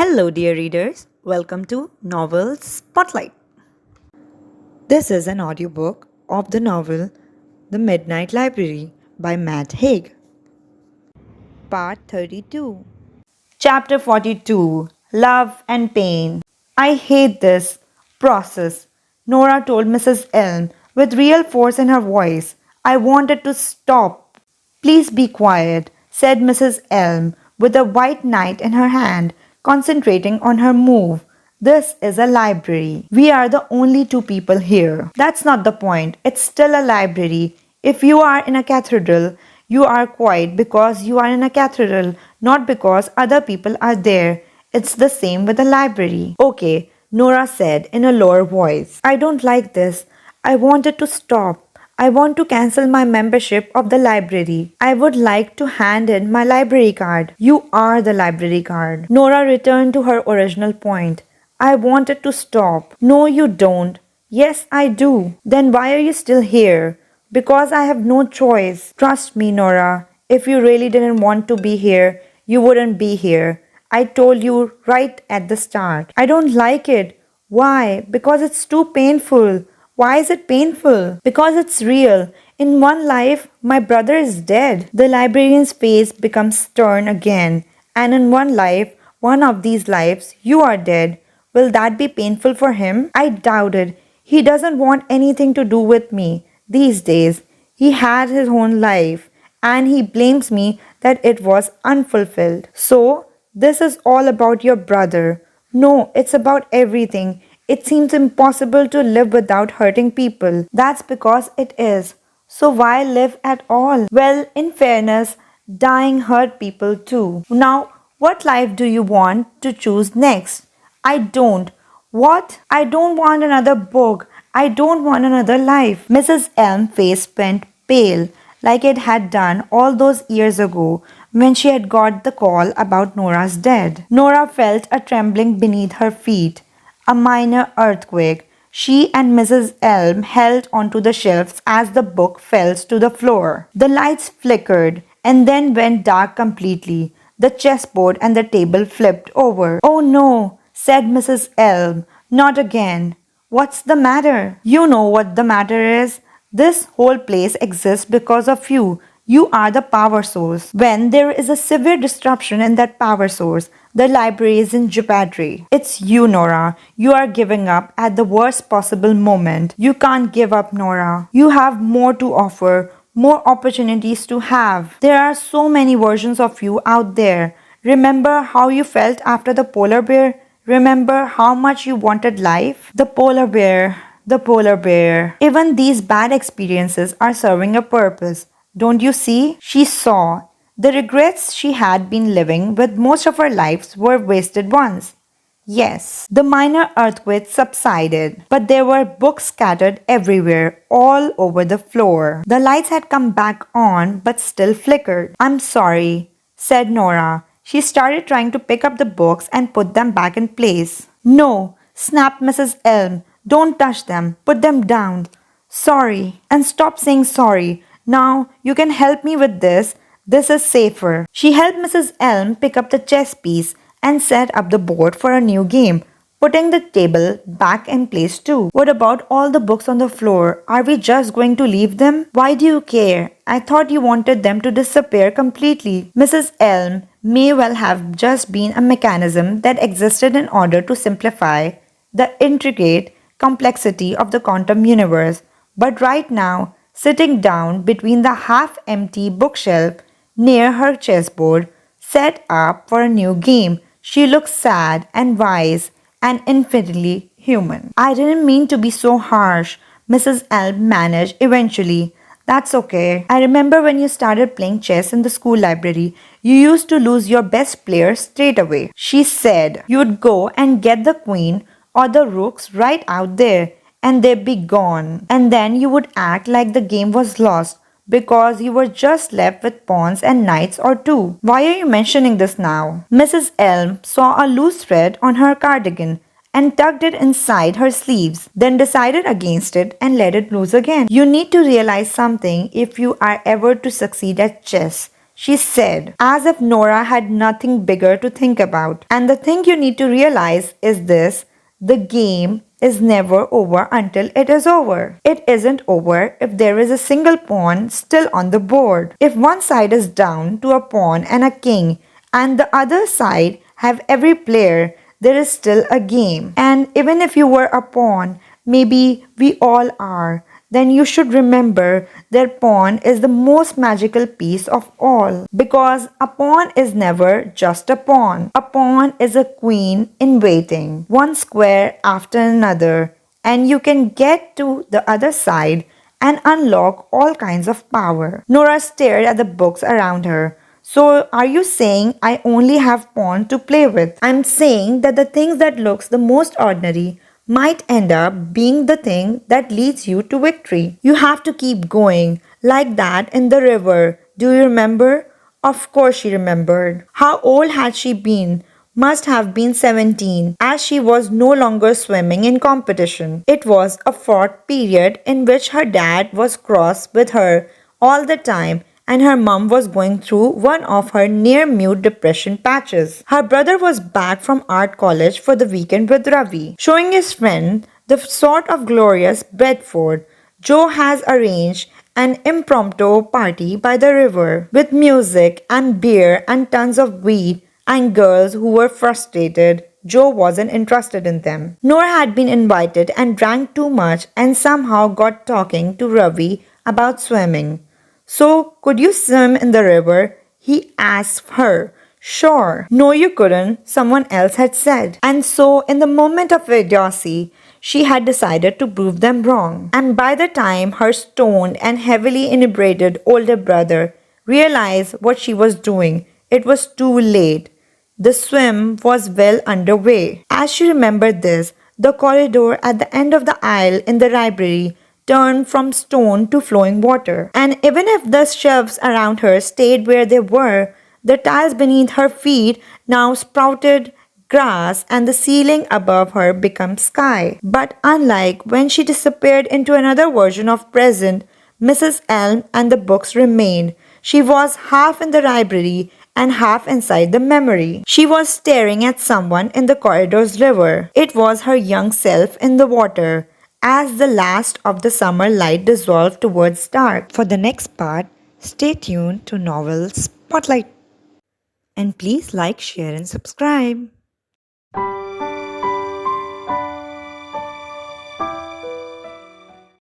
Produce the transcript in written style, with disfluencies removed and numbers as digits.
Hello, dear readers. Welcome to Novel Spotlight. This is an audiobook of the novel The Midnight Library by Matt Haig. Part 32. Chapter 42. Love and Pain. I hate this process, Nora told Mrs. Elm with real force in her voice. I wanted to stop. Please be quiet, said Mrs. Elm with a white knight in her hand, concentrating on her move. This is a library. We are the only two people here. That's not the point. It's still a library. If you are in a cathedral, you are quiet because you are in a cathedral, not because other people are there. It's the same with a library. Okay, Nora said in a lower voice. I don't like this. I wanted to stop. I want to cancel my membership of the library. I would like to hand in my library card. You are the library card. Nora returned to her original point. I wanted to stop. No, you don't. Yes, I do. Then why are you still here? Because I have no choice. Trust me, Nora. If you really didn't want to be here, you wouldn't be here. I told you right at the start. I don't like it. Why? Because it's too painful. Why is it painful? Because it's real. In one life, my brother is dead. The librarian's face becomes stern again. And in one life, one of these lives, you are dead. Will that be painful for him? I doubt it. He doesn't want anything to do with me these days. He had his own life, and he blames me that it was unfulfilled. So, this is all about your brother. No, it's about everything. It seems impossible to live without hurting people. That's because it is. So why live at all? Well, in fairness, dying hurt people too. Now, what life do you want to choose next? I don't. What? I don't want another book. I don't want another life. Mrs. Elm's face went pale, like it had done all those years ago when she had got the call about Nora's death. Nora felt a trembling beneath her feet. A minor earthquake. She and Mrs. Elm held onto the shelves as the book fell to the floor. The lights flickered and then went dark completely. The chessboard and the table flipped over. Oh no, said Mrs. Elm. Not again. What's the matter? You know what the matter is. This whole place exists because of you. You are the power source. When there is a severe disruption in that power source, the library is in jeopardy. It's you, Nora. You are giving up at the worst possible moment. You can't give up, Nora. You have more to offer, more opportunities to have. There are so many versions of you out there. Remember how you felt after the polar bear? Remember how much you wanted life? The polar bear. The polar bear. Even these bad experiences are serving a purpose. Don't you see? She saw. The regrets she had been living with most of her lives were wasted ones. Yes, the minor earthquake subsided, but there were books scattered everywhere, all over the floor. The lights had come back on, but still flickered. I'm sorry, said Nora. She started trying to pick up the books and put them back in place. No, snapped Mrs. Elm. Don't touch them. Put them down. Sorry. And stop saying sorry. Now, you can help me with this. This is safer. She helped Mrs. Elm pick up the chess piece and set up the board for a new game, putting the table back in place too. What about all the books on the floor? Are we just going to leave them? Why do you care? I thought you wanted them to disappear completely. Mrs. Elm may well have just been a mechanism that existed in order to simplify the intricate complexity of the quantum universe. But right now, sitting down between the half-empty bookshelf near her chessboard, set up for a new game, she looked sad and wise and infinitely human. I didn't mean to be so harsh, Mrs. Elm managed eventually. That's okay. I remember when you started playing chess in the school library, you used to lose your best player straight away. She said you'd go and get the queen or the rooks right out there, and they'd be gone. And then you would act like the game was lost because you were just left with pawns and knights or two. Why are you mentioning this now? Mrs. Elm saw a loose thread on her cardigan and tucked it inside her sleeves, then decided against it and let it loose again. You need to realize something if you are ever to succeed at chess. she said, as if Nora had nothing bigger to think about. And the thing you need to realize is this: the game is never over until it is over. It isn't over if there is a single pawn still on the board. If one side is down to a pawn and a king, and the other side have every player, there is still a game. And even if you were a pawn, maybe we all are, then you should remember that pawn is the most magical piece of all. Because a pawn is never just a pawn. A pawn is a queen in waiting, one square after another, and you can get to the other side and unlock all kinds of power. Nora stared at the books around her. So are you saying I only have pawn to play with? I'm saying that the things that looks the most ordinary might end up being the thing that leads you to victory. You have to keep going, like that in the river. Do you remember? Of course she remembered. How old had she been? Must have been 17, as she was no longer swimming in competition. It was a short period in which her dad was cross with her all the time, and her mum was going through one of her near-mute depression patches. Her brother was back from art college for the weekend with Ravi, showing his friend the sort of glorious Bedford. Joe has arranged an impromptu party by the river with music and beer and tons of weed and girls who were frustrated. Joe wasn't interested in them. Nora had been invited and drank too much and somehow got talking to Ravi about swimming. So, could you swim in the river? He asked her. Sure. No, you couldn't, someone else had said. And so, in the moment of idiocy, she had decided to prove them wrong. And by the time her stoned and heavily inebriated older brother realized what she was doing, it was too late. The swim was well underway. As she remembered this, the corridor at the end of the aisle in the library turned from stone to flowing water. And even if the shelves around her stayed where they were, the tiles beneath her feet now sprouted grass and the ceiling above her became sky. But unlike when she disappeared into another version of present, Mrs. Elm and the books remained. She was half in the library and half inside the memory. She was staring at someone in the corridor's river. It was her young self in the water, as the last of the summer light dissolved towards dark. For the next part, stay tuned to Novel Spotlight. And please like, share, and subscribe.